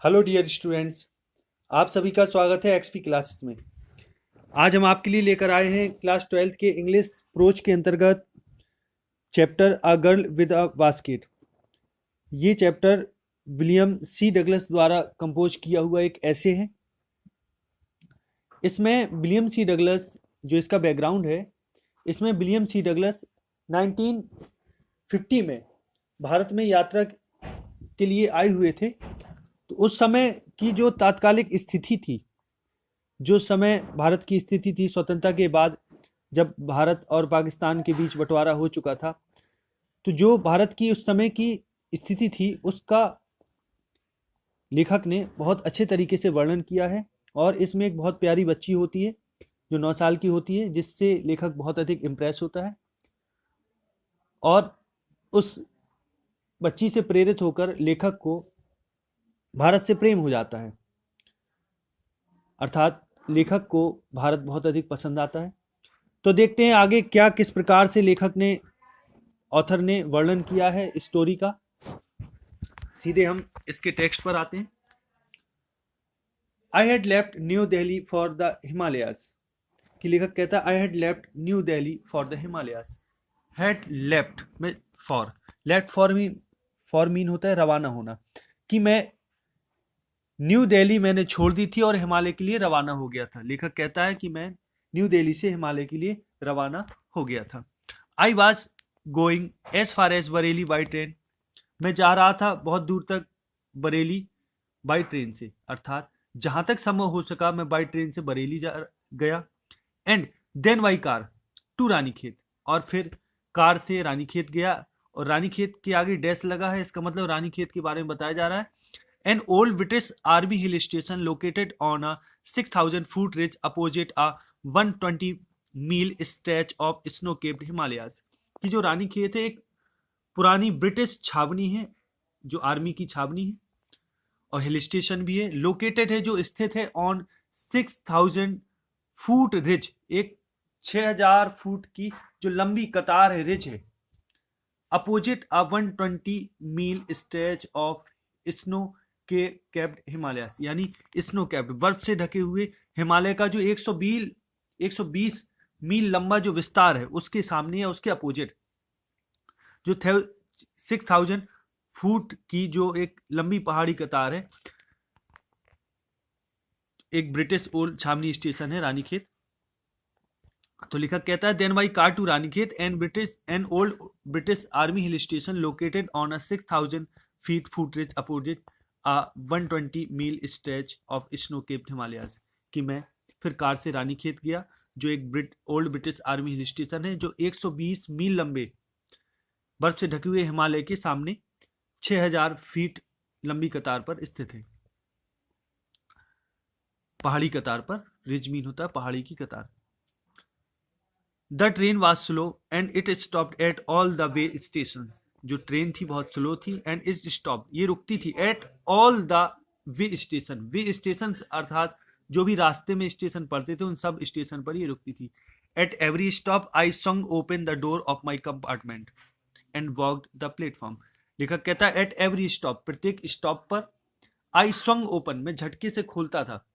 Hello dear students. आप सभी का स्वागत है एक्सपी क्लासेस में। आज हम आपके लिए लेकर आए हैं क्लास 12th के इंग्लिश प्रोच के अंतर्गत chapter a girl with a basket. ये चैप्टर विलियम सी डगलस द्वारा कंपोज किया हुआ एक ऐसे है। इसमें विलियम सी डगलस, जो इसका बैकग्राउंड है, इसमें विलियम सी डगलस 1950 में भारत में यात्रा के लिए आए हुए थे। तो उस समय की जो तात्कालिक स्थिति थी, जो समय भारत की स्थिति थी स्वतंत्रता के बाद, जब भारत और पाकिस्तान के बीच बंटवारा हो चुका था, तो जो भारत की उस समय की स्थिति थी उसका लेखक ने बहुत अच्छे तरीके से वर्णन किया है। और इसमें एक बहुत प्यारी बच्ची होती है जो 9 साल की होती है, जिससे लेखक बहुत अधिक इम्प्रेस होता है और उस बच्ची से प्रेरित होकर लेखक को भारत से प्रेम हो जाता है। अर्थात लेखक को भारत बहुत अधिक पसंद आता है। तो देखते हैं आगे क्या किस प्रकार से लेखक ने, ऑथर ने वर्णन किया है स्टोरी का। सीधे हम इसके टेक्स्ट पर आते हैं। I had left new Delhi for the Himalayas. कि लेखक कहता है I had left new Delhi for the Himalayas. Had left में फॉर, लेफ्ट फॉर मीन होता है रवाना होना। कि मैं न्यू दिल्ली मैंने छोड़ दी थी और हिमालय के लिए रवाना हो गया था। लेखक कहता है कि मैं न्यू दिल्ली से हिमालय के लिए रवाना हो गया था। I was going as far as Bareilly by train. मैं जा रहा था बहुत दूर तक बरेली बाई ट्रेन से, अर्थात जहां तक संभव हो सका मैं बाई ट्रेन से बरेली जा गया। And then by car to Ranikhet, और फिर कार से रानीखेत गया। और रानीखेत के आगे डैश लगा है, इसका मतलब रानीखेत के बारे में बताया जा रहा है। An old British Army hill station located on a 6,000-foot ridge opposite a 120-mile stretch of snow-capped Himalayas। कि जो रानीखेत है एक पुरानी ब्रिटिश छावनी है, जो आर्मी की छावनी है, और हिल स्टेशन भी है। लोकेटेड है, जो स्थित है, ऑन 6,000 फुट रिज, एक 6,000 फुट की जो लंबी कतार है, रिज है। Opposite a 120 mile stretch of snow के कैप्ड हिमालयस, यानी स्नो कैप्ड बर्फ से ढके हुए हिमालय का जो 120 मील लंबा जो विस्तार है, उसके सामने या उसके अपोजिट जो 6,000 फुट की जो एक लंबी पहाड़ी कतार है, एक ब्रिटिश ओल्ड छावनी स्टेशन है रानीखेत। तो लेखक कहता है then by car to Ranikhet an old British army hill station located on a 6,000 feet foot ridge opposite a 120 mile stretch of snow capped Himalayas. कि मैं फिर कार से रानीखेत गया, जो एक old British army hill station है, जो 120 मील लंबे बर्फ से ढके हुए हिमालय के सामने 6,000 फीट लंबी कतार पर स्थित है। पहाड़ी कतार पर, रिज मीन होता है पहाड़ी की कतार। The train was slow and it stopped at all the way station. जो ट्रेन थी बहुत स्लो थी, एंड इट स्टॉप, ये रुकती थी, at all the way station. Way station अर्थात जो भी रास्ते में स्टेशन पड़ते थे उन सब स्टेशन पर ये रुकती थी। At every stop I song open the door of my compartment and walked the platform. लेखक कहता है एट एवरी स्टॉप, प्रत्येक स्टॉप पर, आई सॉन्ग ओपन, मैं झटके से खोलता था,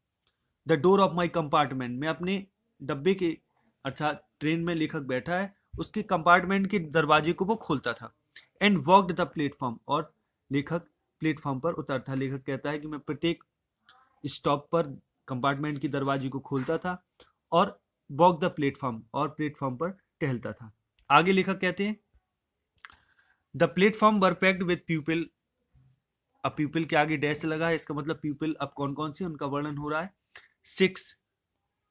the door of my compartment, मैं अपने डब्बे के, अच्छा ट्रेन में लेखक बैठा है, उसके कंपार्टमेंट के दरवाजे को वो खोलता था। एंड वॉकड द प्लेटफॉर्म, और लेखक प्लेटफॉर्म पर उतरता। लेखक कहता है कि मैं प्रत्येक स्टॉप पर कंपार्टमेंट की दरवाजे को खोलता था और वॉक द प्लेटफॉर्म, और प्लेटफॉर्म पर टहलता था। आगे लेखक कहते हैं the platform were packed with people. अब पीपल के आगे डैश लगा है, इसका मतलब पीपल अब कौन कौन सी, उनका वर्णन हो रहा है।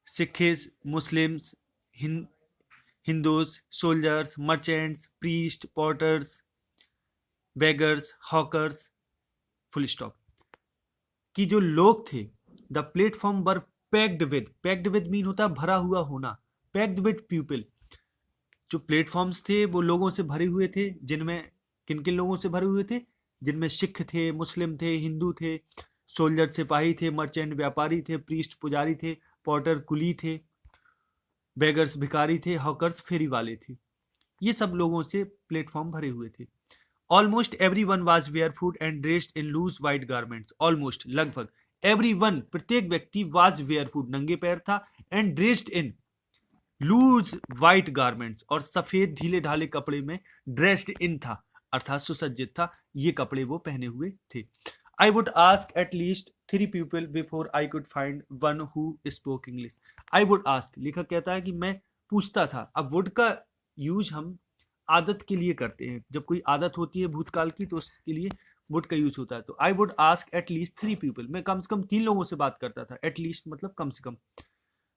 Six Muslims, Hindus, soldiers, merchants, priest, porters, beggars, hawkers, full stop. कि जो लोग थे, the platform were packed with mean होता है भरा हुआ होना, पैक्ड विद पीपल। जो प्लेटफॉर्म्स थे वो लोगों से भरे हुए थे, जिनमें किन किन लोगों से भरे हुए थे, जिनमें सिख थे, मुस्लिम थे, हिंदू थे, सोल्जर सिपाही थे, मर्चेंट व्यापारी थे, प्रीस्ट पुजारी थे, पोर्टर कुली थे, बेगर्स भिखारी थे, हॉकर्स फेरी वाले थे। ये सब लोगों से प्लेटफॉर्म भरे हुए थे। Almost every one was barefoot and dressed in loose white garments. Almost लगभग, एवरी वन प्रत्येक व्यक्ति वॉज वेयरफुट नंगे पैर था, and dressed in loose white garments और सफेद ढीले ढाले कपड़े में ड्रेस्ड इन था अर्थात सुसज्जित था, ये कपड़े वो पहने हुए थे। I would ask at least 3 people before I could find one who spoke English. I would ask, लेखक कहता है कि मैं पूछता था। अब वुड का यूज हम आदत के लिए करते हैं, जब कोई आदत होती है भूतकाल की तो उसके लिए वुड का यूज होता है। तो I would ask at least 3 people, मैं कम से कम 3 लोगों से बात करता था। एट लीस्ट मतलब कम से कम।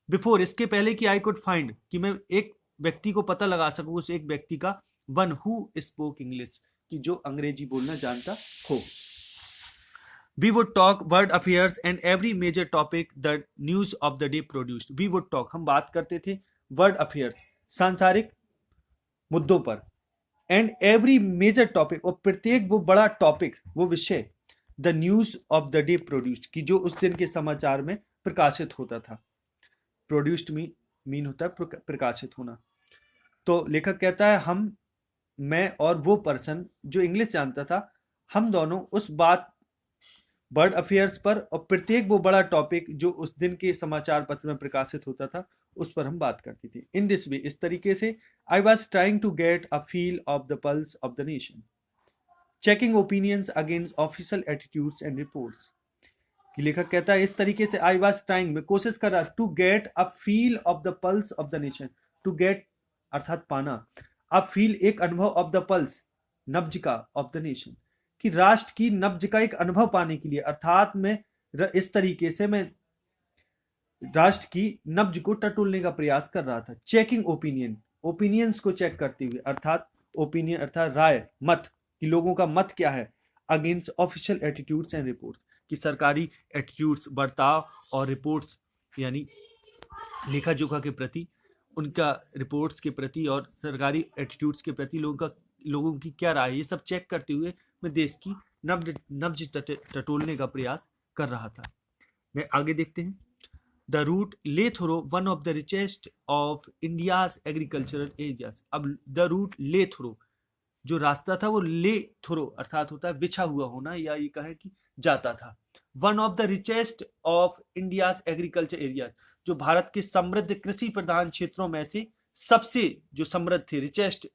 बिफोर इसके पहले कि आई कुड फाइंड, कि मैं एक व्यक्ति को पता लगा सकूं, उस एक व्यक्ति का, वन हु स्पोक इंग्लिश, कि जो अंग्रेजी बोलना जानता हो। We would talk world affairs and every major topic the news of the day produced. We would talk, हम बात करते थे world affairs, सांसारिक मुद्दों पर, and every major topic, और प्रत्येक वो बड़ा टॉपिक, वो विषय, the news of the day produced, कि जो उस दिन के समाचार में प्रकाशित होता था। प्रोड्यूस्ड मीन होता है प्रकाशित होना। तो लेखक कहता है हम, मैं और वो पर्सन जो इंग्लिश जानता था, हम दोनों उस बात वर्ल्ड अफेयर्स पर और प्रत्येक वो बड़ा टॉपिक जो उस दिन के समाचार पत्र में प्रकाशित होता था उस पर हम बात करती थी। इन दिस वे, इस तरीके से, I was trying to get a feel of the pulse of the nation, checking opinions against official attitudes and reports. लेखक कहता है इस तरीके से, आई वॉज ट्राइंग, मैं कोशिश कर रहा, to get a feel of the pulse of the nation, to get अर्थात पाना, अ फील एक अनुभव, ऑफ द पल्स नब्ज का, ऑफ द नेशन कि राष्ट्र की नब्ज का एक अनुभव पाने के लिए, अर्थात मैं इस तरीके से मैं राष्ट्र की नब्ज को टटोलने का प्रयास कर रहा था। चेकिंग ओपिनियन, ओपिनियंस को चेक करते हुए, अर्थात ओपिनियन अर्थात राय, मत, कि लोगों का मत क्या है, against official attitudes and reports, कि सरकारी एटीट्यूड्स, बर्ताव और रिपोर्ट्स, यानी लेखा जोखा के प्रति, उनका रिपोर्ट्स के प्रति और सरकारी एटीट्यूड्स के प्रति लोगों की क्या राय है, ये सब चेक करते हुए मैं देश की नब्ज टटोलने का प्रयास कर रहा था। मैं आगे देखते हैं। The route lay through one of the richest of India's agricultural areas. अब द रूट ले थ्रो, जो रास्ता था वो ले थ्रो अर्थात होता है बिछा हुआ होना, या ये कहे कि जाता था। One of the richest of India's agriculture areas, जो भारत के समृद्ध कृषि प्रधान क्षेत्रों में से सबसे जो समृद्ध थे, रिचेस्ट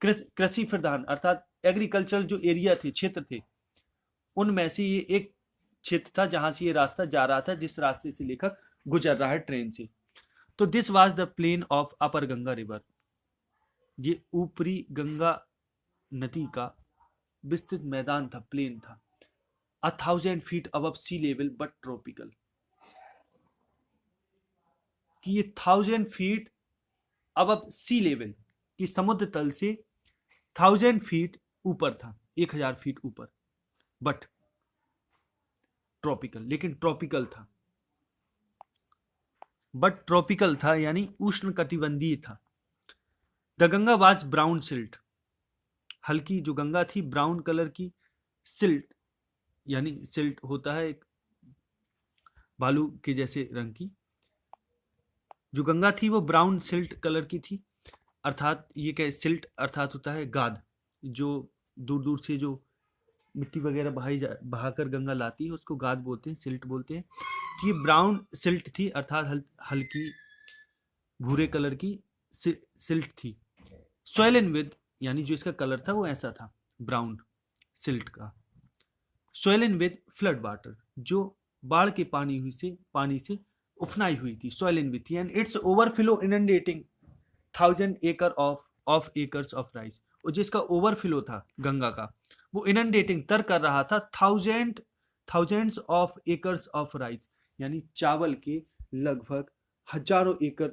कृषि प्रधान अर्थात एग्रीकल्चर जो एरिया थे, क्षेत्र थे, उनमें से ये एक क्षेत्र था जहां से ये रास्ता जा रहा था, जिस रास्ते से लेखक गुजर रहा है ट्रेन से। तो this was the plain of upper Ganga river, ये ऊपरी गंगा नदी का विस्तृत मैदान था, प्लेन था। 1000 feet above sea level but tropical, कि ये 1000 फीट अबव सी लेवल, कि समुद्र तल से 1000 फीट ऊपर था, 1000 फीट ऊपर, बट ट्रॉपिकल, लेकिन ट्रॉपिकल था, बट ट्रॉपिकल था यानी उष्ण कटिबंधीय था। The Ganga was brown silt, हल्की जो गंगा थी ब्राउन कलर की, सिल्ट यानी सिल्ट होता है एक बालू के जैसे रंग की, जो गंगा थी वो ब्राउन सिल्ट कलर की थी, अर्थात ये क्या, सिल्ट अर्थात होता है गाद, जो दूर दूर से जो मिट्टी वगैरह बहाकर गंगा लाती है उसको गाद बोलते हैं, सिल्ट बोलते हैं। तो ये ब्राउन सिल्ट थी अर्थात हल्की भूरे कलर की सिल्ट थी। सॉइल एंड विद, यानी जो इसका कलर था वो ऐसा था ब्राउन सिल्ट का। Soil and with flood water, जो बाढ़ के पानी से उफनाई हुई थी, सॉइल एंड विद थी, एंड इट्स ओवरफ्लो इनंडेटिंग 1000 एकड़ ऑफ एकर्स ऑफ राइस, और जिसका ओवरफ्लो था गंगा का, वो इनंडेटिंग तर कर रहा था thousands of acres of rice, यानी चावल के लगभग हजारों एकड़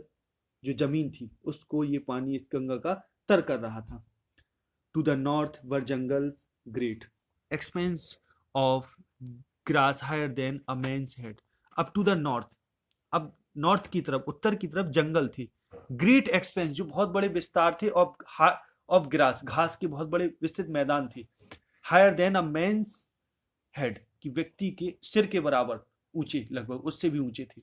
जो जमीन थी उसको ये पानी इस गंगा का तर कर रहा था। To the north were jungles great expanse of grass higher than a man's head. अब टू द नॉर्थ, अब नॉर्थ की तरफ, उत्तर की तरफ जंगल थी, ग्रेट एक्सपेंस जो बहुत बड़े विस्तार थे, ऑफ ग्रास, घास के बहुत बड़े विस्तृत मैदान थे, higher than a man's head, कि व्यक्ति के सिर के बराबर ऊंचे, लगभग उससे भी ऊंचे थे,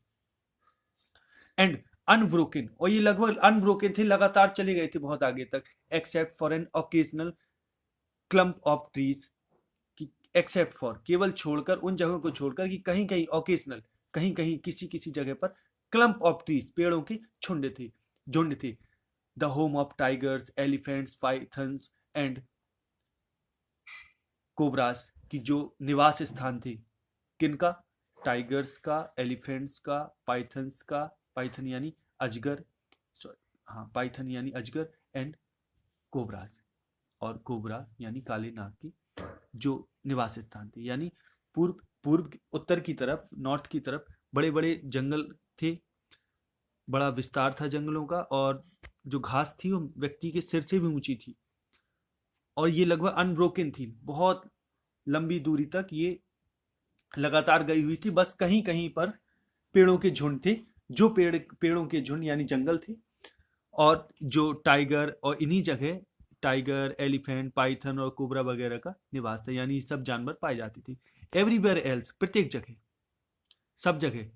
एंड अनब्रोकन, और ये लगभग अनब्रोकन थे, लगातार चले गए थे बहुत आगे तक, except for an occasional clump of trees, except for, केवल छोड़कर, उन जगहों को छोड़कर कि कहीं कहीं ओकेजनल, कहीं कहीं किसी किसी जगह पर क्लम्प ऑफ ट्रीज, पेड़ों के झुंड थे, the home of tigers, elephants, pythons and cobras, की जो निवास स्थान थे, किनका, टाइगर्स का, एलिफेंट्स का, पाइथन्स का, पाइथन यानी अजगर, हाँ पाइथन यानी अजगर, एंड कोबरास, और कोबरा यानी काले नाग की जो निवास स्थान थे। यानी पूर्व पूर्व उत्तर की तरफ, नॉर्थ की तरफ बड़े बड़े जंगल थे, बड़ा विस्तार था जंगलों का, और जो घास थी वो व्यक्ति के सिर से भी ऊंची थी, और ये लगभग अनब्रोकन थी, बहुत लंबी दूरी तक ये लगातार गई हुई थी, बस कहीं कहीं पर पेड़ों के झुंड थे, जो पेड़ों के झुंड यानी जंगल थे, और जो टाइगर, और इन्हीं जगह टाइगर, एलिफेंट, पाइथन और कोबरा वगैरह का निवास था, यानी सब जानवर पाए जाते थे। एवरीवेयर एल्स, प्रत्येक जगह, सब जगह,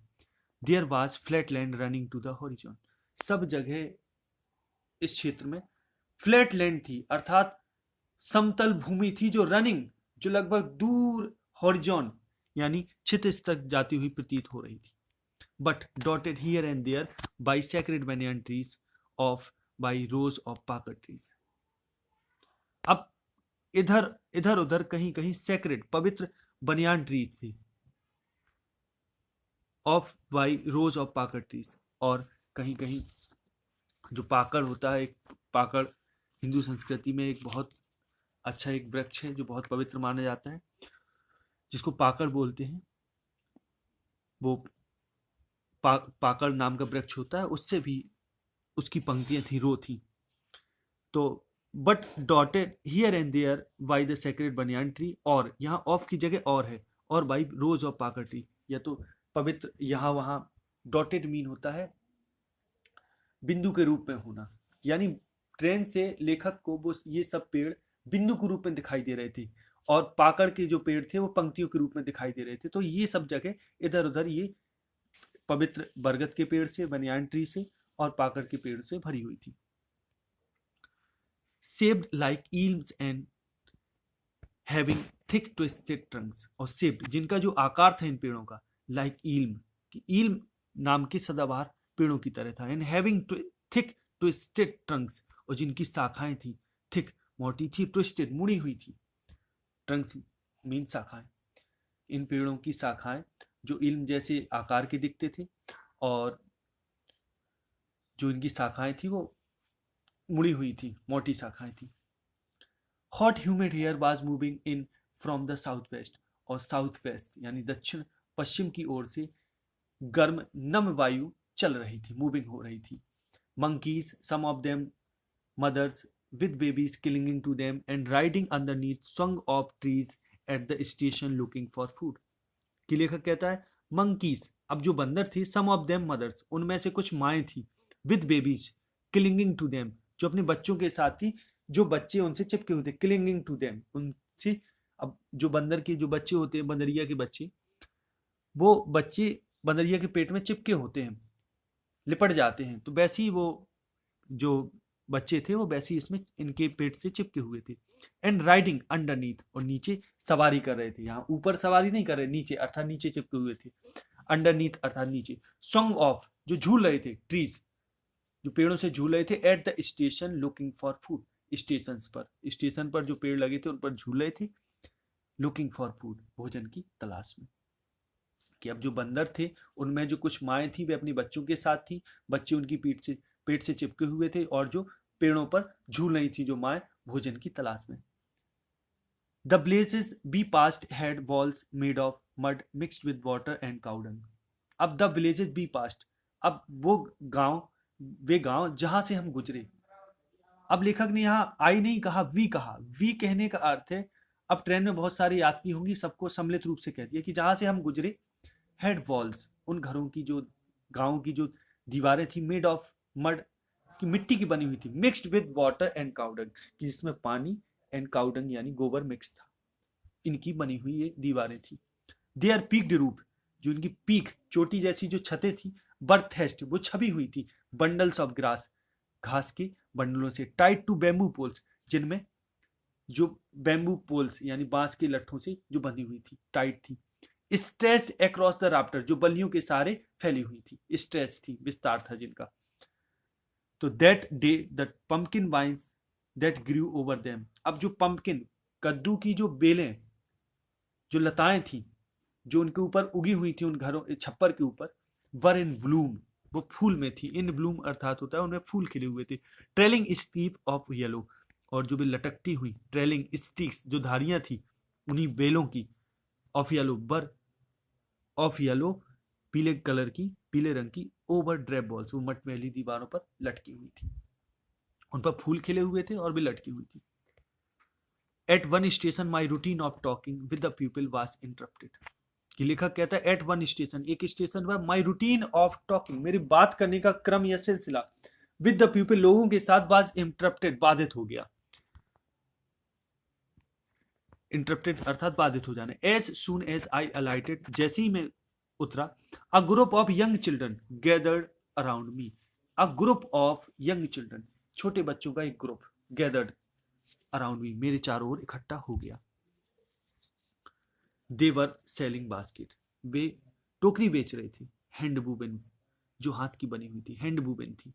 there was flat land running to the horizon, सब जगह इस क्षेत्र में फ्लैट लैंड थी, अर्थात समतल भूमि थी, जो रनिंग, जो लगभग दूर, हॉरिजॉन यानी क्षितिज तक जाती हुई प्रतीत हो रही थी, but dotted here and there by sacred banyan trees of by rows of pakar trees. अब इधर इधर उधर कहीं कहीं सैक्रेड, पवित्र बनियान ट्रीज थी, of by rows of pakar trees, और कहीं कहीं जो पाकड़ होता है, एक पाकड़ हिंदू संस्कृति में एक बहुत अच्छा एक वृक्ष है जो बहुत पवित्र माना जाता है, जिसको पाकड़ बोलते हैं, वो पाकड़ नाम का वृक्ष होता है, उससे भी उसकी पंक्तियां थी, रो थी। तो but dotted here and there by the sacred banyan tree, और यहाँ ऑफ की जगह और है, और by rows of pakar tree, या तो पवित्र यहाँ वहाँ, डॉटेड मीन होता है बिंदु के रूप में होना, यानी ट्रेन से लेखक को वो ये सब पेड़ बिंदु के रूप में दिखाई दे रहे थे, और पाकड़ के जो पेड़ थे वो पंक्तियों के रूप में दिखाई दे रहे थे। तो ये सब जगह इधर उधर ये पवित्र बरगद के पेड़ से, बनियान ट्री से और पाकड़ के पेड़ से भरी हुई थी। Shaped like elms and having thick twisted trunks, और शेप्ड, जिनका जो आकार था इन पेड़ों का, लाइक ईल्म, कि ईल्म नाम के सदाबहार पेड़ों की तरह था, and having thick twisted trunks, और जिनकी शाखाएं थी थिक, मोटी थी, ट्विस्टेड, मुड़ी हुई थी, ट्रंक्स मीन शाखाएं, इन पेड़ों की शाखाएं जो इल्म जैसे आकार के दिखते थे, और जो इनकी शाखाएं थी वो मुड़ी हुई थी, मोटी शाखाएं थी। Hot humid air was moving in from the south west, और साउथ वेस्ट यानी दक्षिण पश्चिम की ओर से गर्म नम वायु चल रही थी, मूविंग हो रही थी। Monkeys, some of them mothers with babies clinging to them and riding underneath swung of trees at the station looking for food। कि लेखक कहता है monkeys, अब जो बंदर थे, some of them mothers, उनमें से कुछ माएँ थी, with babies clinging to them, जो अपने बच्चों के साथ थी, जो बच्चे उनसे चिपके हुए थे, clinging to them, उनसे। अब जो बंदर के जो बच्चे होते हैं, बंदरिया के बच्चे, वो बच्चे बंदरिया के पेट में चिपके होते हैं, लिपट जाते हैं, तो वैसे ही वो जो बच्चे थे वो वैसे ही इसमें इनके पेट से चिपके हुए थे। एंड राइडिंग अंडरनीथ, और नीचे सवारी कर रहे थे, यहाँ ऊपर सवारी नहीं कर रहे, नीचे अर्थात नीचे चिपके हुए थे, अंडरनीथ अर्थात नीचे। सॉन्ग ऑफ, जो झूल रहे थे, ट्रीज जो पेड़ों से झूल रहे थे, at the station looking for food, station पर जो पेड़ लगे थे उन पर झूल रहे थे, लुकिंग फॉर फूड, भोजन की तलाश में। कि अब जो बंदर थे उनमें जो कुछ माएँ थी वे अपनी बच्चों के साथ थी, बच्चे उनकी पेट से चिपके हुए थे, और जो पेड़ों पर झूल रही थी जो माएँ, भोजन की तलाश में। The places we passed had walls made of mud mixed with water and cow dung. अब द विलेजेस बी पास्ट, अब वो गांव, वे गांव जहां से हम गुजरे। अब लेखक ने यहाँ आई नहीं कहा, वी कहने का अर्थ है, अब ट्रेन में बहुत सारे यात्री होंगी, सबको सम्मिलित रूप से कह दिया कि जहां से हम गुजरे, हेड वॉल्स, उन घरों की जो गांव की जो दीवारें थी, मेड ऑफ मड, की मिट्टी की बनी हुई थी, mixed with water and cow dung, जिसमें पानी एंड काउडंग यानी गोबर मिक्स था, इनकी बनी हुई ये दीवारें थी। देयर पीक्ड रूफ, जो इनकी पीक, चोटी जैसी जो छतें थी, बर्थेस्ट, वो छबी हुई थी, बंडल्स ऑफ ग्रास, घास के बंडलों से, टाइड टू बैम्बू पोल्स, जिनमें जो बैम्बू पोल्स यानी बांस के लट्ठों से जो बंधी हुई थी, टाइट थी। स्ट्रेच्ड अक्रॉस द राफ्टर, जो बल्लियों के सहारे फैली हुई थी, स्ट्रेच थी, विस्तार था जिनका। तो that day the pumpkin vines that grew over them, अब जो पंपकिन, कद्दू की जो बेलें, जो लताएं थी, जो उनके ऊपर उगी हुई थी, उन घरों छप्पर के ऊपर, वर इन ब्लूम, वो फूल में थी। इन ब्लूम अर्थात होता है उनमें फूल खिले हुए थे। ट्रेलिंग स्टीप ऑफ येलो, और जो भी लटकती हुई ट्रेलिंग स्टिक्स, जो धारियां थी उन्हीं बेलों की, ऑफ येलो, बर ऑफ येलो, पीले कलर की, पीले रंग की, ओवर ड्रेप बॉल्स, वो मटमैली दीवारों पर लटकी हुई थी। उन पर फूल खिले हुए थे और भी लटकी हुई थी। At one station my routine of talking with the people was interrupted, कि लेखक कहता है एट वन स्टेशन, एक स्टेशन पर, माई रूटीन ऑफ टॉकिंग, मेरी बात करने का क्रम या सिलसिला, विद द पीपल, लोगों के साथ, वाज इंटरप्टेड, बाधित हो गया। इंटरप्टेड अर्थात बाधित हो जाना। एज सुन एज आई अलाइटेड, जैसे ही मैं उतरा, a group of young children gathered around me, a group of young children, छोटे बच्चों का एक ग्रुप, गैदर्ड अराउंड मी, मेरे चारों ओर इकट्ठा हो गया। देवर सेलिंग बास्केट, वे टोकरी बेच रहे थे। हैंड वुवन, जो हाथ की बनी हुई थी, हैंड वुवन थी।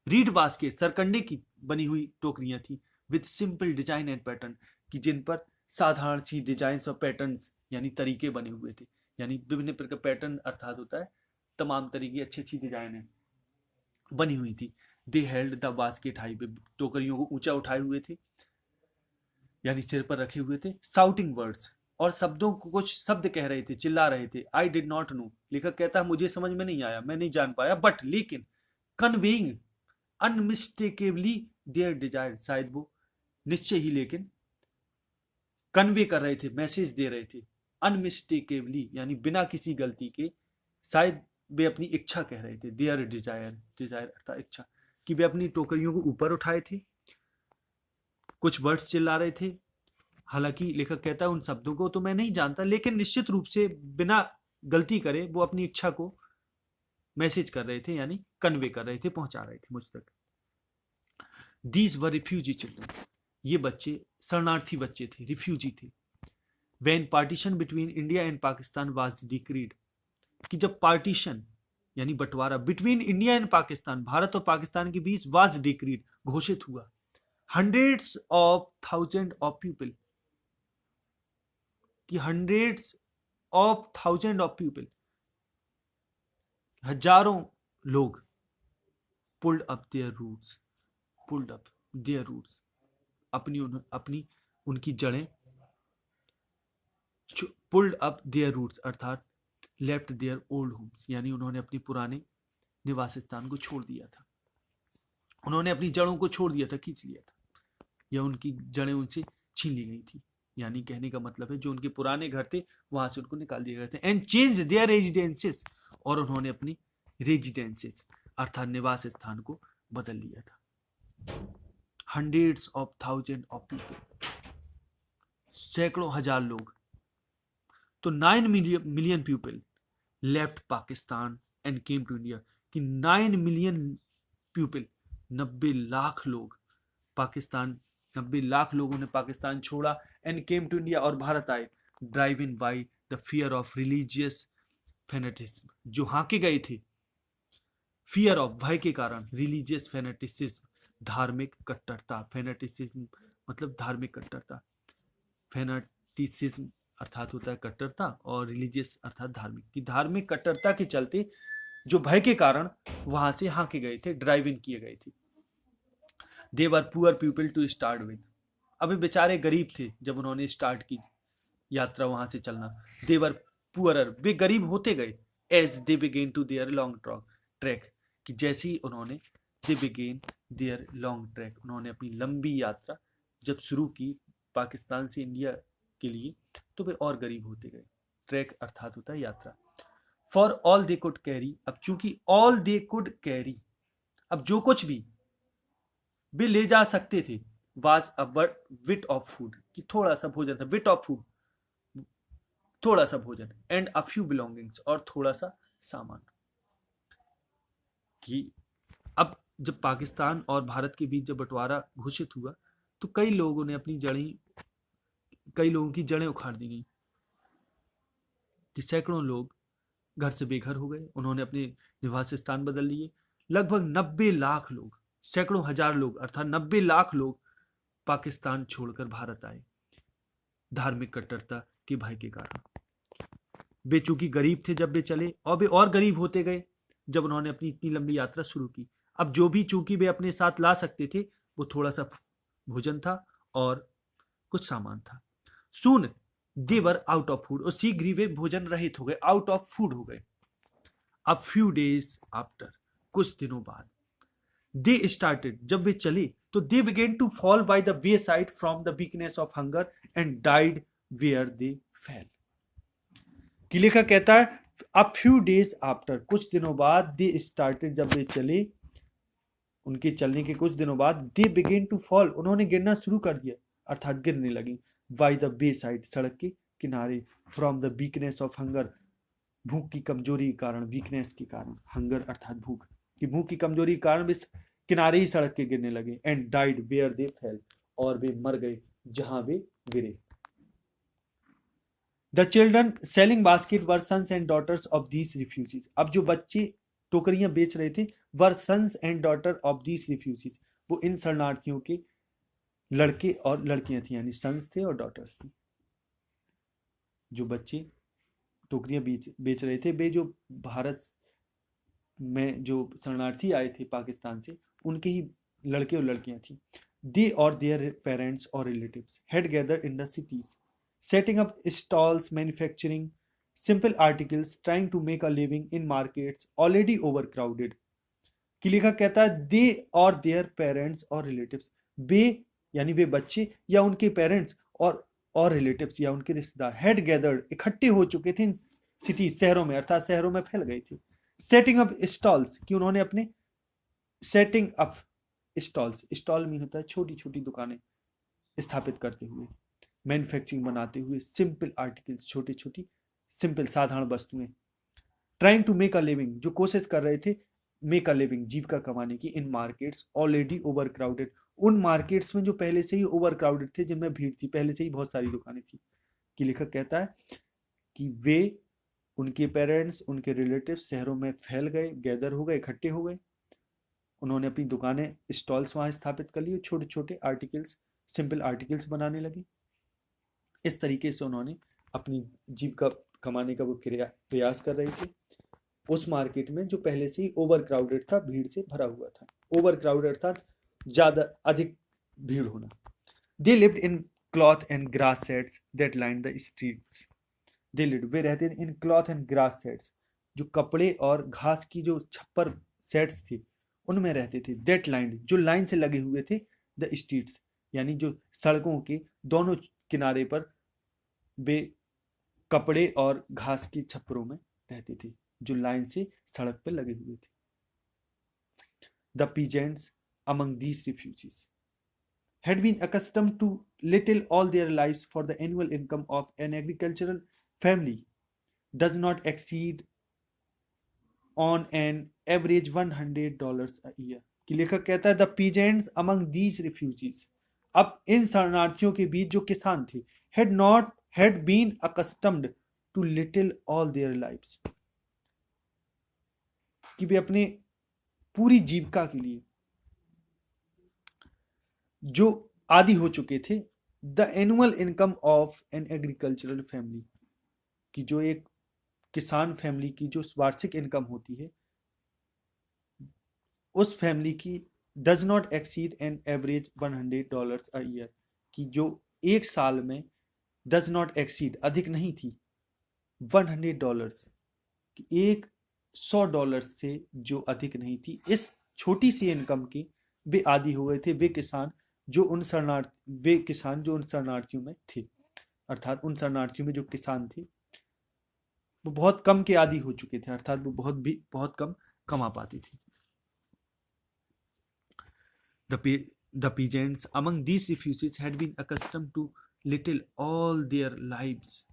रीड बास्केट, सरकंडे की बनी हुई टोकरियां थी। With simple design and pattern, कि जिन पर साधारण सी डिजाइन और पैटर्न्स यानी तरीके बने हुए थे, यानी विभिन्न प्रकार पैटर्न अर्थात होता है तमाम तरीके, अच्छी अच्छी डिजाइनें बनी हुई थी। दे हेल्ड द बास्केट हाई, टोकरियों को ऊंचा उठाए हुए थे, यानी सिर पर रखे हुए थे। साउटिंग वर्ड्स, और शब्दों को, कुछ शब्द कह रहे थे, चिल्ला रहे थे। आई डिड नॉट नो, लेखक कहता है मुझे समझ में नहीं आया, मैं नहीं जान पाया, बट लेकिन, कन्वेइंग अनमिस्टेकेबली देयर डिजायर, शायद वो निश्चय ही लेकिन कन्वे कर रहे थे, मैसेज दे रहे थे। अनमिस्टेकेबली यानी बिना किसी गलती के, शायद वे अपनी इच्छा कह रहे थे। देयर डिजायर, डिजायर अर्थात इच्छा, कि वे अपनी टोकरियों को ऊपर उठाए थे, कुछ वर्ड्स चिल्ला रहे थे। हालांकि लेखक कहता है उन शब्दों को तो मैं नहीं जानता, लेकिन निश्चित रूप से बिना गलती करे वो अपनी इच्छा को मैसेज कर रहे थे, यानी कन्वे कर रहे थे, पहुंचा रहे थे मुझ तक। दीज वर रिफ्यूजी चिल्ड्रन, ये बच्चे शरणार्थी बच्चे थे, रिफ्यूजी थे। When partition between India and Pakistan was decreed, कि जब पार्टीशन यानी बंटवारा, between India and Pakistan, Bharat और पाकिस्तान के बीच, वाज डिक्रीड, घोषित हुआ। Hundreds of thousand of people, कि hundreds of thousand of people, हजारों लोग, pulled up their roots, pulled up their roots, अपनी उनकी जड़ें, पुल्ड अप देयर रूट्स अर्थात लेफ्ट देयर ओल्ड होम्स, यानी उन्होंने अपने पुराने निवास स्थान को छोड़ दिया था, उन्होंने अपनी जड़ों को छोड़ दिया था, खींच लिया था, या उनकी जड़ें उनसे छीन ली गई थी। यानी कहने का मतलब है जो उनके पुराने घर थे वहां से उनको निकाल दिए गए थे। एंड चेंज देयर रेजिडेंसेस, और उन्होंने अपनी रेजिडेंसेस अर्थात निवास स्थान को बदल लिया था। Hundreds of thousand of people, सैकड़ों हजार लोग। तो 9 million people left Pakistan and came to India, कि 9 मिलियन पीपल, 90 लाख लोग पाकिस्तान, 90 लाख लोगों ने पाकिस्तान छोड़ा, एंड केम टू इंडिया, और भारत आए। Driven by the fear of religious fanaticism, जो हाके गए थे फियर ऑफ, भय के कारण, रिलीजियस फेनेटिसिज्म, धार्मिक कट्टरता। फेनेटिसिज्म मतलब धार्मिक कट्टरता, फेनेटिसिज्म अर्थात होता है कट्टरता, और रिलीजियस अर्थात धार्मिक, की धार्मिक कट्टरता के चलते जो भय के कारण वहां से हाके गए थे, ड्राइव इन किए गए थे। They were poor people to start with, अभी बेचारे गरीब थे जब उन्होंने स्टार्ट की यात्रा वहां से चलना। दे वर पुअरर, वे गरीब होते गए। As they began to their long track, कि जैसे ही उन्होंने, they began their long track, उन्होंने अपनी लंबी यात्रा जब शुरू की पाकिस्तान से इंडिया के लिए, तो वे और गरीब होते गए। ट्रैक अर्थात होता है यात्रा। For all they could carry, अब चूंकि ऑल दे कुड कैरी, अब जो कुछ भी वे ले जा सकते थे, was a bit of food, कि थोड़ा सा भोजन था, विट ऑफ फूड, थोड़ा सा भोजन, एंड अ फ्यू बिलोंगिंग्स, और थोड़ा सा सामान। कि अब जब पाकिस्तान और भारत के बीच जब बंटवारा घोषित हुआ, तो कई लोगों ने अपनी जड़ें कई लोगों की जड़ें उखाड़ दी गई, कि सैकड़ों लोग घर से बेघर हो गए, उन्होंने अपने निवास स्थान बदल लिए। लगभग 90 लाख लोग, सैकड़ों हजार लोग अर्थात 90 लाख लोग पाकिस्तान छोड़कर भारत आए, धार्मिक कट्टरता के भय के कारण। वे चूंकि गरीब थे जब वे चले, और वे और गरीब होते गए जब उन्होंने अपनी इतनी लंबी यात्रा शुरू की। अब जो भी चूंकि वे अपने साथ ला सकते थे वो थोड़ा सा भोजन था और कुछ सामान था। सून देवर आउट ऑफ फूड, और शीघ्र ही वे भोजन रहित हो गए, आउट ऑफ फूड हो गए। अब फ्यू डेज आफ्टर, कुछ दिनों बाद, दे स्टार्टेड, जब वे चले तो they began to fall by the wayside from the weakness of hunger and died where they fell. कि लेखक कहता है अब फ्यू डेज आफ्टर, कुछ दिनों बाद, दे स्टार्टेड, जब वे चले, उनके चलने के कुछ दिनों बाद, दे बिगेन टू फॉल, उन्होंने गिरना शुरू कर दिया, अर्थात गिरने लगी, बाय द वे साइड, सड़क के किनारे, from the weakness of hunger, भूख की कमजोरी के कारण, वीकनेस के कारण, हंगर अर्थात भूख, कि भूख की कमजोरी के कारण वे किनारे ही सड़क के गिरने लगे, and died where they fell, और वे मर गए जहां वे गिरे। The children selling basket were sons and daughters of these refugees, अब जो बच्चे टोकरियां बेच रहे थे were sons and daughter of these refugees, वो इन शरणार्थियों के लड़के और लड़कियां थी, यानी सन्स थे और डॉटर्स थी। जो बच्चे टोकरियां बेच रहे थे, वे जो भारत में जो शरणार्थी आए थे पाकिस्तान से, उनके ही लड़के और लड़कियां थी। दे और देयर पेरेंट्स और relatives had gathered in the cities, setting up stalls, manufacturing simple articles, trying to make a living in markets already overcrowded। कि लेखक कहता है दे और देयर पेरेंट्स और रिलेटिव्स, वे यानी वे बच्चे या उनके पेरेंट्स और रिलेटिव्स या उनके रिश्तेदार, हैड गैदर्ड, इकट्ठे हो चुके थे इन सिटी, शहरों में, अर्थात शहरों में फैल गए थे। सेटिंग अप स्टॉल्स, कि उन्होंने अपने setting up stalls, stall mean होता है छोटी छोटी दुकानें स्थापित करते हुए, मैन्युफैक्चरिंग बनाते हुए, सिंपल आर्टिकल्स, छोटी छोटी सिंपल साधारण वस्तुएं, trying to make a living, जो कोशिश कर रहे थे मेक अ लिविंग, जीविका कमाने की, in markets already over crowded, उन मार्केट्स में जो पहले से ही ओवर क्राउडेड थे, जिनमें भीड़ थी, पहले से ही बहुत सारी दुकानें थी। कि लेखक कहता है कि वे, उनके पेरेंट्स, उनके रिलेटिव शहरों में फैल गए, गैदर हो गए, इकट्ठे हो गए, उन्होंने अपनी दुकानें, स्टॉल्स वहां स्थापित कर लिए, छोटे छोटे आर्टिकल्स, सिंपल आर्टिकल्स बनाने लगे। इस तरीके से उन्होंने अपनी जीविका कमाने का वो प्रयास कर रहे थे उस मार्केट में जो पहले से ही ओवर क्राउडेड था, भीड़ से भरा हुआ था। ओवर क्राउडेड अर्थात ज्यादा अधिक भीड़ होना। They lived in cloth and grass sets that line the streets, they lived, वे रहते थे in cloth and grass sets, जो कपड़े और घास की जो छप्पर सेट्स थे उनमें रहते थे, दैट लाइन, जो लाइन से लगे हुए थे, द स्ट्रीट्स, यानी जो सड़कों के दोनों किनारे पर वे कपड़े और घास की छप्परों में रहते थे, जो लाइन से सड़क पर लगे हुए थे। The peasants among these refugees had been accustomed to little all their lives, for the annual income of an agricultural family does not exceed on an average $100 a year। कि लेखक कहता है the peasants among these refugees, अब इन शरणार्थियों के बीच जो किसान थे, had been accustomed to little all their lives, कि वे अपने पूरी जीविका के लिए जो आदि हो चुके थे, the annual income of an agricultural family, की जो एक किसान फैमिली की जो वार्षिक इनकम होती है, उस फैमिली की does not exceed an average $100 a year, की जो एक साल में डज नॉट एक्सीड, अधिक नहीं थी, $100, कि $100 से जो अधिक नहीं थी, इस छोटी सी इनकम की वे आदी हो गए थे, वे किसान जो उन शरणार्थियों में थे, अर्थात उन शरणार्थियों में जो किसान थे वो बहुत कम के आदी हो चुके थे, अर्थात वो बहुत कम कमा पाते थे। The peasants among these refugees had been accustomed to little all their lives,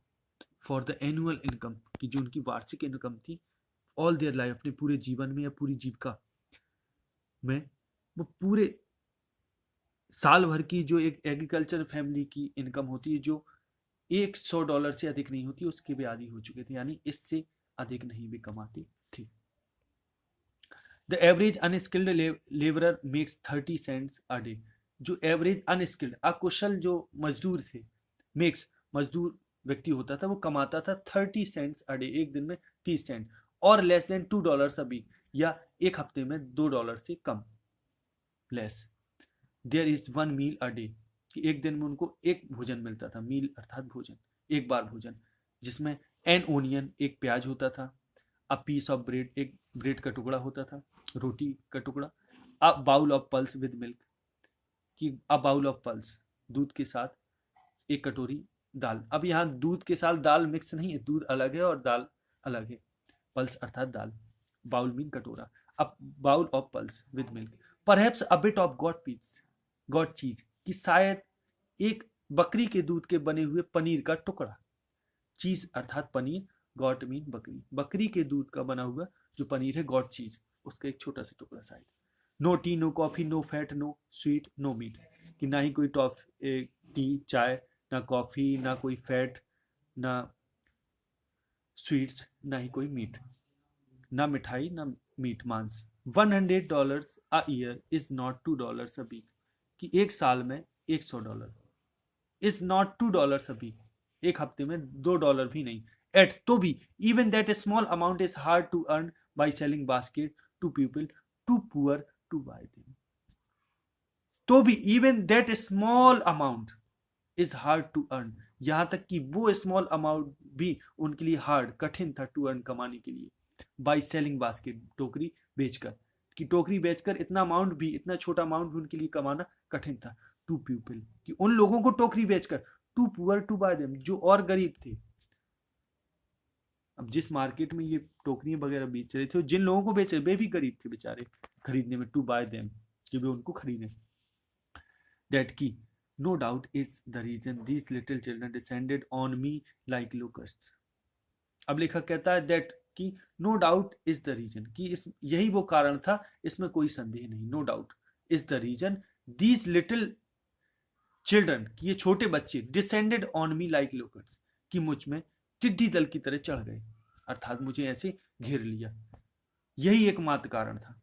for the annual income, कि जो उनकी वार्षिक इनकम थी, all their life, अपने पूरे जीवन में या पूरी जीविका में, वो पूरे साल भर की जो एक एग्रीकल्चर फैमिली की इनकम होती है, जो $100 से अधिक नहीं होती, उसके भी आदी हो चुके थे, यानी इससे अधिक नहीं भी कमाते थे। The average unskilled labourer makes 30 cents a day. जो एवरेज अनस्किल्ड अकुशल जो मजदूर थे, मेक्स मजदूर व्यक्ति होता था, वो कमाता था 30 सेंट्स अ डे, एक दिन में 30 सेंट, और लेस देन $2 अ वीक, या एक हफ्ते में $2 से कम, less. There is one meal a day, कि एक दिन में उनको एक भोजन मिलता था, मील अर्थात भोजन, एक बार भोजन, जिसमें एन ओनियन एक प्याज होता था, अ पीस ऑफ ब्रेड एक ब्रेड का टुकड़ा होता था, रोटी का टुकड़ा, a bowl of pulse with milk, कि अ बाउल ऑफ पल्स दूध के साथ एक कटोरी दाल। अब यहाँ दूध के साथ दाल मिक्स नहीं है, दूध अलग है और दाल अलग है, पल्स अर्थात दाल, बाउल मीन कटोरा, a bowl of pulse with milk, perhaps a bit of goat cheese, कि शायद एक बकरी के दूध के बने हुए पनीर का टुकड़ा, चीज अर्थात पनीर, गॉट मीन बकरी, बकरी के दूध का बना हुआ जो पनीर है, गॉट चीज, उसका एक छोटा सा टुकड़ा शायद। No tea, no coffee, no fat, no sweet, no meat, कि ना ही कोई टी चाय, ना कॉफी, ना कोई फैट, ना स्वीट्स, ना ही कोई मीट, ना मिठाई, ना मीट, मांस। $100 a year is not $2 a week, कि एक साल में $100 इज नॉट $2 अ वीक, एक हफ्ते में $2 भी नहीं, एट तो भी, even that small amount is hard to earn by selling basket to people too poor to buy them, तो भी even that small amount is hard to earn, यहां तक कि वो स्मॉल अमाउंट भी उनके लिए हार्ड, कठिन था टू अर्न, कमाने के लिए, बाई सेलिंग बास्केट टोकरी बेचकर, कि टोकरी बेचकर इतना अमाउंट भी, इतना छोटा अमाउंट भी उनके लिए कमाना कठिन था, टू पीपल, कि उन लोगों को टोकरी बेचकर, too poor to buy them, जो और गरीब थे। अब जिस मार्केट में ये टोकरियां वगैरह बेच रहे थे, जिन लोगों को बेच रहे वे भी गरीब थे बेचारे, खरीदने में, टू बाय देम, कि वे उनको खरीदें। दैट की no doubt is the reason these little children descended on me like locusts. अब लेखक कहता है दैट कि no doubt is the reason, कि इस यही वो कारण था, इसमें कोई संदेह नहीं, no doubt is the reason these little children, कि ये छोटे बच्चे, descended on me like locusts, कि मुझ में टिड्डी दल की तरह चढ़ गए, अर्थात मुझे ऐसे घेर लिया, यही एकमात्र कारण था,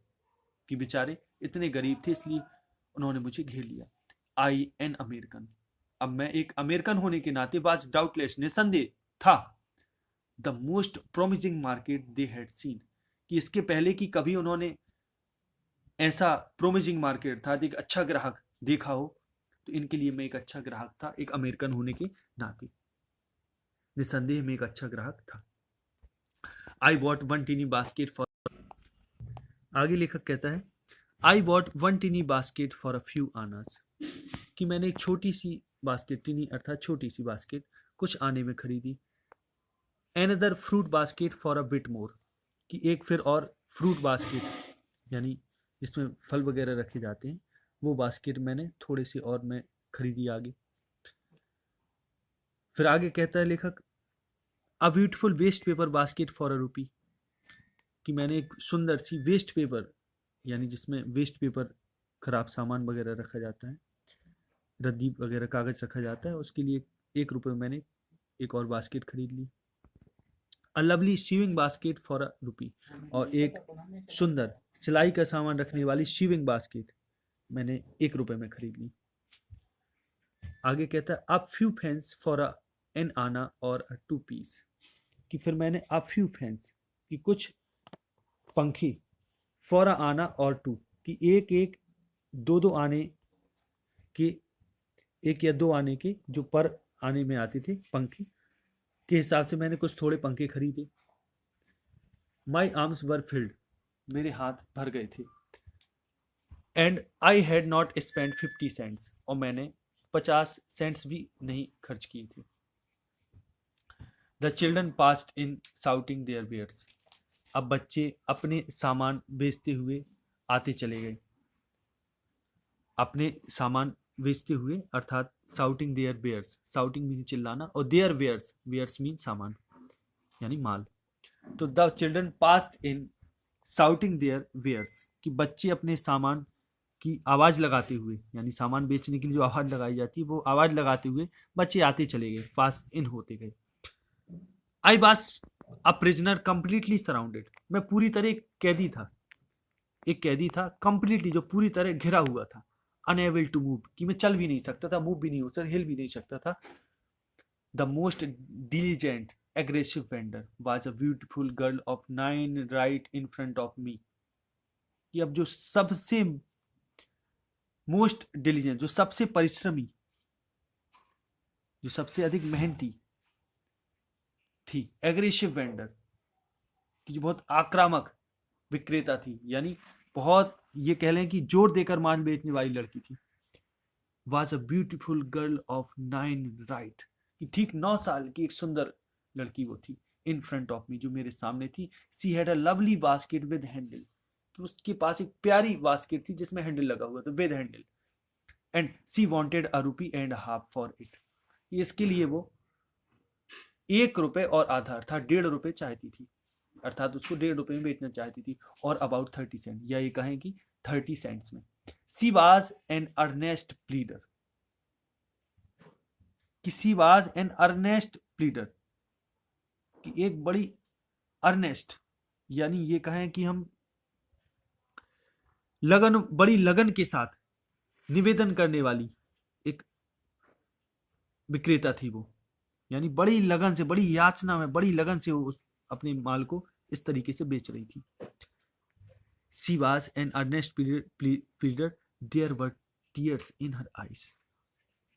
कि बेचारे इतने गरीब थे इसलिए उन्होंने मुझे घेर लिया। आई एन अमेरिकन, अब मैं एक अमेरिकन होने के नाते वाज डाउटलेस, निसंदेह था, the most promising market they had seen, कि इसके पहले कि कभी उन्होंने ऐसा प्रोमिसिंग मार्केट था, एक अच्छा ग्राहक देखा हो, तो इनके लिए मैं एक अच्छा ग्राहक था, एक अमेरिकन होने के नाते, निसंदेह में एक अच्छा ग्राहक था। I bought one tiny basket for, आगे लेखक कहता है I bought one tiny basket for a few annas, कि मैंने एक छोटी सी बास्केट, टीनी अर्थात छोटी सी बास्केट, कुछ आने में खरीदी। Another fruit basket for a bit more, कि एक फिर और फ्रूट बास्केट, यानी जिसमें फल वगैरह रखे जाते हैं, वो बास्केट मैंने थोड़े से और मैं खरीदी आगे। फिर आगे कहता है लेखक a beautiful waste paper basket for a rupee, कि मैंने एक सुंदर सी वेस्ट पेपर, यानी जिसमें वेस्ट पेपर, खराब सामान वगैरह रखा जाता है, रद्दी वगैरह कागज रखा जाता है, उसके लिए 1 रुपये मैंने एक और बास्केट खरीद ली। A lovely sewing basket for a rupee, और एक सुंदर सिलाई का सामान रखने वाली सीविंग बास्केट मैंने 1 रुपये में खरीद ली। आगे कहता है a few pence for a an anna और अ 2 पीस, कि फिर मैंने अ फ्यू फेंस, कि कुछ पंखी, फॉर अ आना और 2, कि एक एक, दो दो आने के, एक या दो आने के, जो पर आने में आते थे पंखे के हिसाब से मैंने कुछ थोड़े पंखे खरीदे। माई आर्म्स वर फिल्ड, मेरे हाथ भर गए थे। And I had not spend 50 cents, और मैंने 50 सेंट्स भी नहीं खर्च किए थे। The children passed in shouting their wares, अब बच्चे अपने सामान बेचते हुए आते चले गए, अपने सामान बेचते हुए, अर्थात shouting their wares, shouting mean चिल्लाना, और देयर वेयर्स, वेयर्स मीन सामान, यानी माल। तो the children passed in shouting their wares, कि बच्चे अपने सामान कि आवाज लगाते हुए, यानी सामान बेचने के लिए जो आवाज लगाई जाती है वो आवाज लगाते हुए बच्चे आते चले गए, पास इन होते गए। I was a prisoner completely surrounded, मैं पूरी तरह एक कैदी था कंप्लीटली, जो पूरी तरह घिरा हुआ था। अनएबल टू मूव, कि मैं चल भी नहीं सकता था, मूव भी नहीं हो सकता, हिल भी नहीं सकता था। The most diligent aggressive vendor was a beautiful girl of 9 right in front of me। कि अब जो सबसे मोस्ट डिलीजेंट, जो सबसे परिश्रमी, जो सबसे अधिक मेहनती थी, एग्रेसिव वेंडर, कि जो बहुत आक्रामक विक्रेता थी, यानी बहुत, ये कह लें कि जोर देकर माल बेचने वाली लड़की थी। Was a beautiful girl of 9 right, कि ठीक 9 साल की एक सुंदर लड़की वो थी। इन फ्रंट ऑफ मी, जो मेरे सामने थी। She had a lovely basket with handle, कि उसके पास एक प्यारी बास्केट थी जिसमें हैंडल लगा हुआ था, with handle. And she wanted a rupee and half for it, इसके लिए वो 1 रुपए और आधा अर्थात 1.5 रुपए चाहती थी, अर्थात उसको 1.5 रुपए में बेचना चाहती थी। और अबाउट 30 सेंट, या ये कहें कि 30 सेंट्स में। She was an earnest pleader, कि she was an earnest pleader, कि एक बड़ी अर्नेस्ट, यानी ये कहें कि हम लगन, बड़ी लगन के साथ निवेदन करने वाली एक विक्रेता थी वो, यानी बड़ी लगन से, बड़ी याचना में, बड़ी लगन से वो अपने माल को इस तरीके से बेच रही थी। She was an earnest pleader, there were tears in her eyes,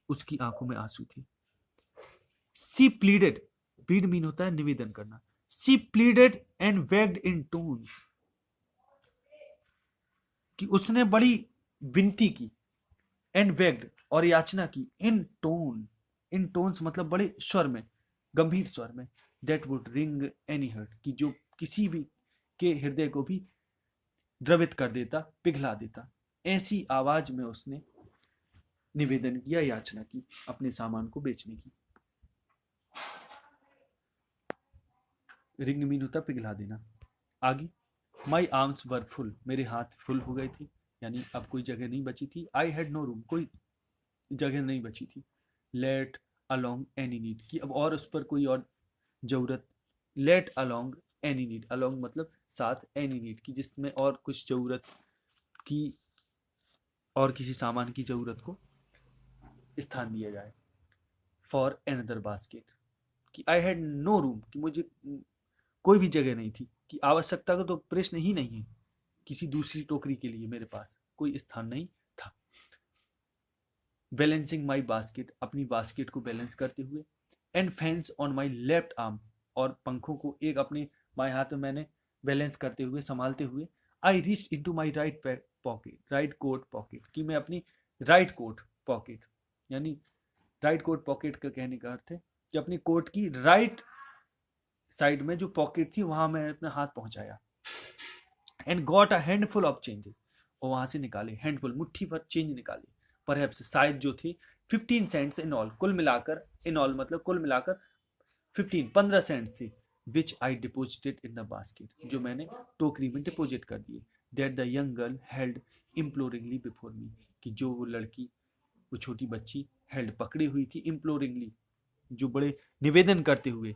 उसकी आंखों में आंसू थे। सी प्लीडेड, प्लीड मीन होता है निवेदन करना। She pleaded and begged in tones, कि उसने बड़ी विनती की, एंड बेग्ड और याचना की, इन टोन, इन टोन्स मतलब बड़े स्वर में, गंभीर स्वर में। That would wring any heart, कि जो किसी भी के हृदय को भी द्रवित कर देता, पिघला देता। ऐसी आवाज में उसने निवेदन किया, याचना की अपने सामान को बेचने की। रिंग मीन होता पिघला देना। आगे, माई आर्म्स वर फुल, मेरे हाथ फुल हो गए थे, यानी अब कोई जगह नहीं बची थी। आई हैड नो रूम, कोई जगह नहीं बची थी। लेट अलोंग एनी नीड, कि अब और उस पर कोई और जरूरत। Let along any need, along मतलब साथ, एनी नीड की जिसमें और कुछ जरूरत की, और किसी सामान की जरूरत को स्थान दिया जाए। फॉर एनदर बास्केट, कि आई हैड नो रूम, कि मुझे कोई भी जगह नहीं थी, कि आवश्यकता का तो प्रश्न ही नहीं है, किसी दूसरी टोकरी के लिए मेरे पास कोई स्थान नहीं था। बैलेंसिंग माई बास्केट, अपनी बास्केट को बैलेंस करते हुए। And fans on my left arm, और पंखों को एक अपने बाएं हाथ में मैंने बैलेंस करते हुए, संभालते हुए। I reached into my right pocket, right coat pocket, कि मैं अपनी राइट कोट पॉकेट, यानी राइट कोट पॉकेट का कहने का अर्थ है कि अपनी कोट की राइट साइड में जो पॉकेट थी वहां मैं अपना हाथ पहुंचाया। And got a handful of changes, और वहां से निकाले हैंडफुल, मुट्ठी भर चेंज निकाले। परहैप्स शायद जो थे 15 सेंट्स इन ऑल, कुल मिलाकर, इन ऑल मतलब कुल मिलाकर 15 सेंट्स थे। Which I deposited in the basket, जो मैंने टोकरी में डिपोजिट कर दिए। That the young girl held imploringly before me, कि जो वो लड़की, वो छोटी बच्ची हेल्ड पकड़ी हुई थी, इम्प्लोरिंगली जो बड़े निवेदन करते हुए,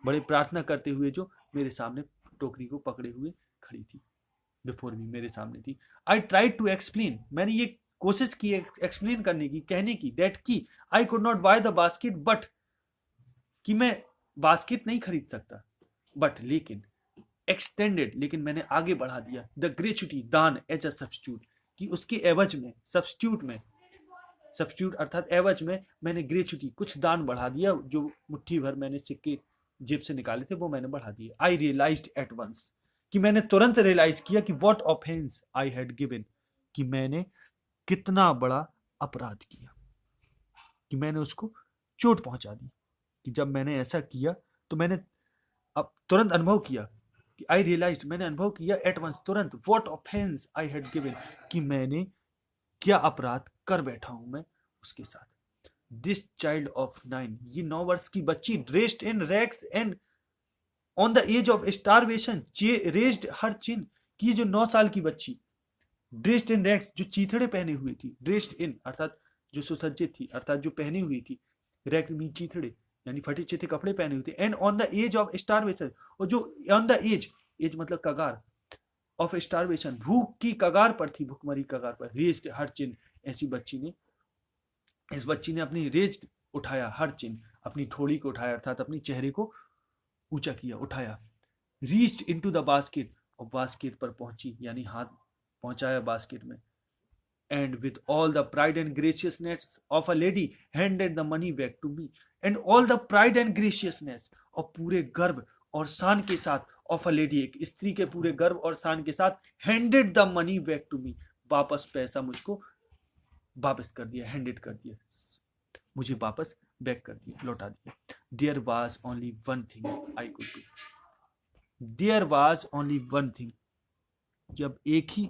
बड़े प्रार्थना करते हुए जो मेरे सामने टोकरी को पकड़े हुए खड़ी थी, बिफोर मी, मेरे सामने थी। आई ट्राइड टू एक्सप्लेन, मैंने ये कोशिश की एक्सप्लेन करने की, कहने की, दैट की I could not by the basket but, कि मैं बास्केट नहीं खरीद सकता, बट लेकिन एक्सटेंडेड, लेकिन मैंने आगे बढ़ा दिया, द ग्रेचुटी, दान, एज अ सब्स्टिट्यूट, कि उसके एवज में, सब्स्टिट्यूट में, सब्स्टिट्यूट अर्थात एवज में मैंने ग्रेचुटी, कुछ दान बढ़ा दिया, जो मुट्ठी भर मैंने सिक्के जेब से निकाले थे वो मैंने बढ़ा दिए। आई रियलाइज्ड एट वंस, कि मैंने तुरंत रियलाइज किया कि what offence I had given, कि मैंने कितना बड़ा अपराध किया, कि मैंने उसको चोट पहुंचा दी। कि जब मैंने ऐसा किया तो मैंने अब तुरंत अनुभव किया, कि आई रियलाइज्ड, मैंने अनुभव किया, एट वंस, तुरंत, what offence I had given, कि मैंने क्या अपराध कर बैठा हूं मैं उसके साथ। दिस चाइल्ड ऑफ 9, ये 9 वर्ष की बच्ची, dressed in rags and on the edge of starvation, raised her chin, की जो 9 साल की बच्ची ड्रेस्ड इन रैग्स, जो चीथड़े पहने हुई थी, ड्रेस्ड इन अर्थात जो सुसज्जित थी, अर्थात जो पहनी हुई थी, रैग मीन चीथड़े यानी फटे चिथे कपड़े पहने हुए थे, and on the edge of starvation, और जो ऑन द एज, एज मतलब कगार, ऑफ स्टारवेशन, भूख की कगार पर थी, भूखमरी कगार पर, रेज्ड हर चिन, ऐसी बच्ची ने, इस बच्ची ने अपनी रेज्ड उठाया, हर चिन अपनी ठोड़ी को उठाया, अर्थात अपनी चेहरे को ऊंचा किया, उठाया, रीच्ड इनटू द बास्केट, और बास्केट पर पहुंची यानी हाथ पहुंचाया बास्केट में, and with all the pride and graciousness of a lady handed the money back to me, and all the pride and graciousness, और पूरे गर्व और शान के साथ, of a lady, एक स्त्री के पूरे गर्व और शान के साथ, handed the money back to me, वापस पैसा मुझको वापस कर दिया, handed कर दिया, मुझे वापस बैक कर दिया, लौटा दिया. There was only one thing I could do. There was only one thing, जब एक ही,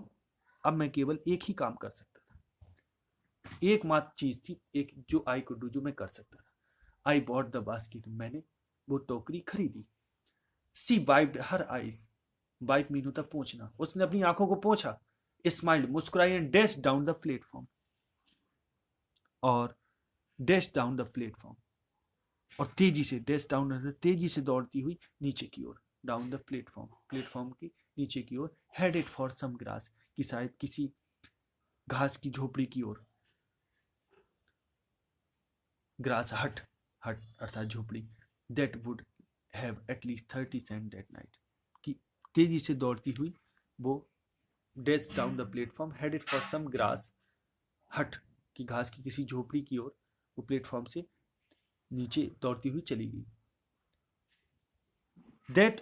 अब मैं केवल एक ही काम कर सकता था, एक मात्र चीज थी, एक जो आई कुड डू, जो मैं कर सकता था. आई बॉट द बास्केट, मैंने वो टोकरी खरीदी. She wiped her eyes, wipe mean होता पोंछना, उसने अपनी आंखों को पोंछा. स्माइल्ड, मुस्कुराई, and dashed down the platform, और डैश डाउन द प्लेटफॉर्म, और तेजी से, डैश डाउन तेजी से दौड़ती हुई नीचे की ओर, डाउन द प्लेटफॉर्म, प्लेटफॉर्म के नीचे की ओर, हेडेड फॉर सम ग्रास, कि शायद किसी घास की झोपड़ी की ओर, ग्रास हट, हट अर्थात झोपड़ी, that would have at least 30 cent that night, कि तेजी से दौड़ती हुई वो dash down the platform, headed for some grass hut, कि घास की किसी झोपड़ी की ओर वो प्लेटफॉर्म से नीचे दौड़ती हुई चली गई. दैट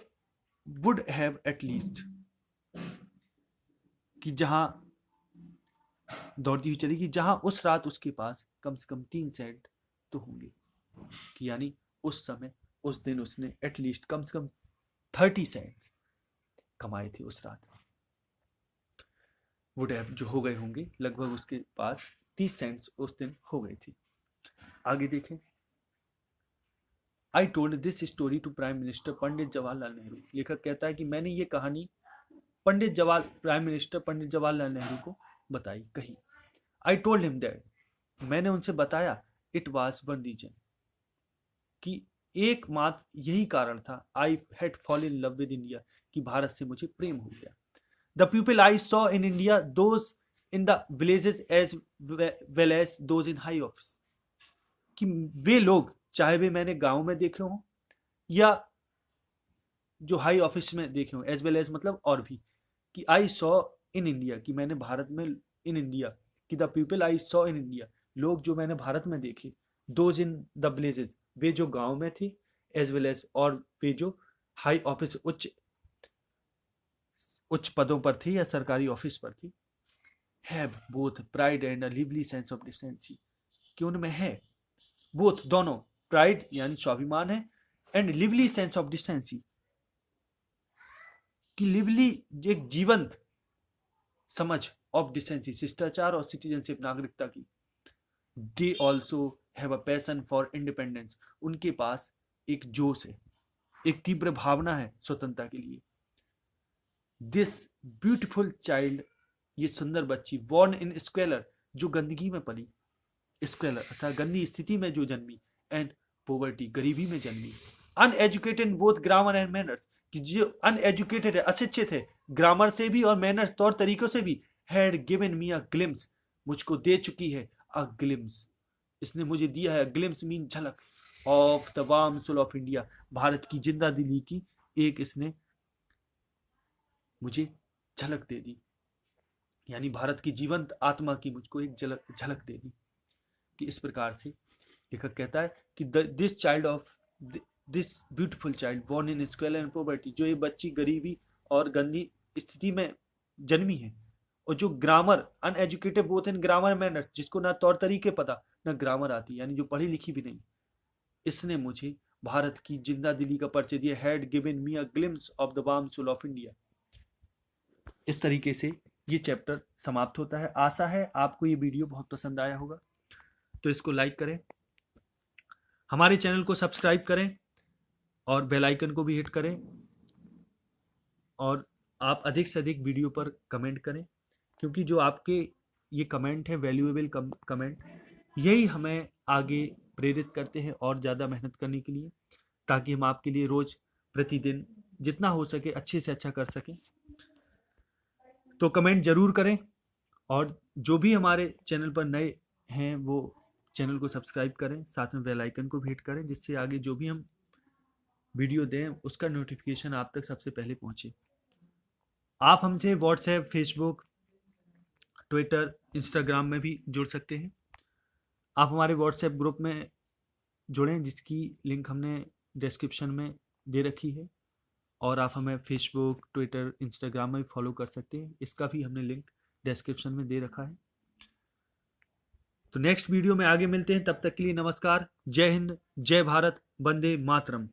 वुड हैव एटलीस्ट, कि जहां दौड़ती हुई चलेगी, जहां उस रात उसके पास कम से कम 3 सेंट तो होंगे, कि यानी उस समय, उस दिन उसने एटलीस्ट कम से कम 30 सेंट कमाए थे उस रात. वुड हैव जो हो गए होंगे, लगभग उसके पास 30 सेंट्स उस दिन हो गए थे. आगे देखें. I told this story to prime minister Pandit Jawaharlal Nehru, लेखक कहता है कि मैंने ये कहानी प्राइम मिनिस्टर पंडित जवाहरलाल नेहरू को बताई, कही. आई टोल्ड हिम दैट, मैंने उनसे बताया, इट वाज वन रीजन, कि एकमात्र यही कारण था, I had fall in love with India, कि भारत से मुझे प्रेम हो गया. The people I saw in India, those in the villages as well as those in high office, कि वे लोग, चाहे वे मैंने गांव में देखे हों या जो हाई ऑफिस में देखे हों, एज वेल एज मतलब और भी, कि आई सॉ इन इंडिया, कि मैंने भारत में, इन इंडिया, कि the people I saw in India, लोग जो मैंने भारत में देखे, दोज इन द विलेजेस, वे जो गांव में थे, एज वेल एज और वे जो हाई ऑफिस, उच्च पदों पर थी या सरकारी ऑफिस पर थी, have both pride and a lively sense of decency, कि उनमें है बोथ दोनों, प्राइड यानी स्वाभिमान है, and lively sense of decency, कि लिवली एक जीवंत समझ ऑफ डिसेंसी, शिष्टाचार और सिटीजनशिप, नागरिकता की. They also have a passion for independence, उनके पास एक जोश है, एक तीव्र भावना है स्वतंत्रता के लिए. दिस ब्यूटिफुल चाइल्ड, ये सुंदर बच्ची, बॉर्न इन स्क्वेलर, जो गंदगी में पली, स्क्वेलर अर्थात गंदी स्थिति में जो जन्मी, एंड पोवर्टी, गरीबी में जन्मी, uneducated both grammar and manners, कि जो अनएजुकेटेड है, अशिक्षित है, ग्रामर से भी और मैनर्स तौर तरीकों से भी, had given me a glimpse, मुझको दे चुकी है, अ ग्लिम्स, इसने मुझे दिया है, ग्लिम्स मीन झलक, of the warm soul of India, Bharat की जिंदा दिली की एक इसने मुझे झलक दे दी, यानी भारत की जीवंत आत्मा की मुझको एक झलक दे दी. कि इस प्रकार से लेखक कहता है कि this child of this beautiful child born in squalor and poverty, जो ये बच्ची गरीबी और गंदी स्थिति में जन्मी है, और जो grammar, uneducated both in grammar manners, जिसको ना तौर तरीके पता ना ग्रामर आती, यानी जो पढ़ी लिखी भी नहीं, इसने मुझे भारत की जिंदा दिली का परिचय दिया. Had given me a glimpse of the warm soul of India. इस तरीके से ये चैप्टर समाप्त होता है. आशा है आपको ये वीडियो बहुत पसंद आया होगा, तो इसको लाइक करें, हमारे चैनल को सब्सक्राइब करें, और बेल आइकन को भी हिट करें, और आप अधिक से अधिक वीडियो पर कमेंट करें. क्योंकि जो आपके ये कमेंट है, वैल्यूएबल कमेंट, यही हमें आगे प्रेरित करते हैं और ज़्यादा मेहनत करने के लिए, ताकि हम आपके लिए रोज प्रतिदिन जितना हो सके अच्छे से अच्छा कर सकें। तो कमेंट जरूर करें, और जो भी हमारे चैनल पर नए हैं वो चैनल को सब्सक्राइब करें, साथ में बेल आइकन को भी हिट करें, जिससे आगे जो भी हम वीडियो दें उसका नोटिफिकेशन आप तक सबसे पहले पहुंचे। आप हमसे व्हाट्सएप, फेसबुक, ट्विटर, इंस्टाग्राम में भी जुड़ सकते हैं। आप हमारे व्हाट्सएप ग्रुप में जुड़ें, जिसकी लिंक हमने डिस्क्रिप्शन में दे रखी है, और आप हमें फेसबुक, ट्विटर, इंस्टाग्राम में भी फॉलो कर सकते हैं, इसका भी हमने लिंक डिस्क्रिप्शन में दे रखा है। तो नेक्स्ट वीडियो में आगे मिलते हैं, तब तक के लिए नमस्कार, जय हिंद, जय भारत, वंदे मातरम।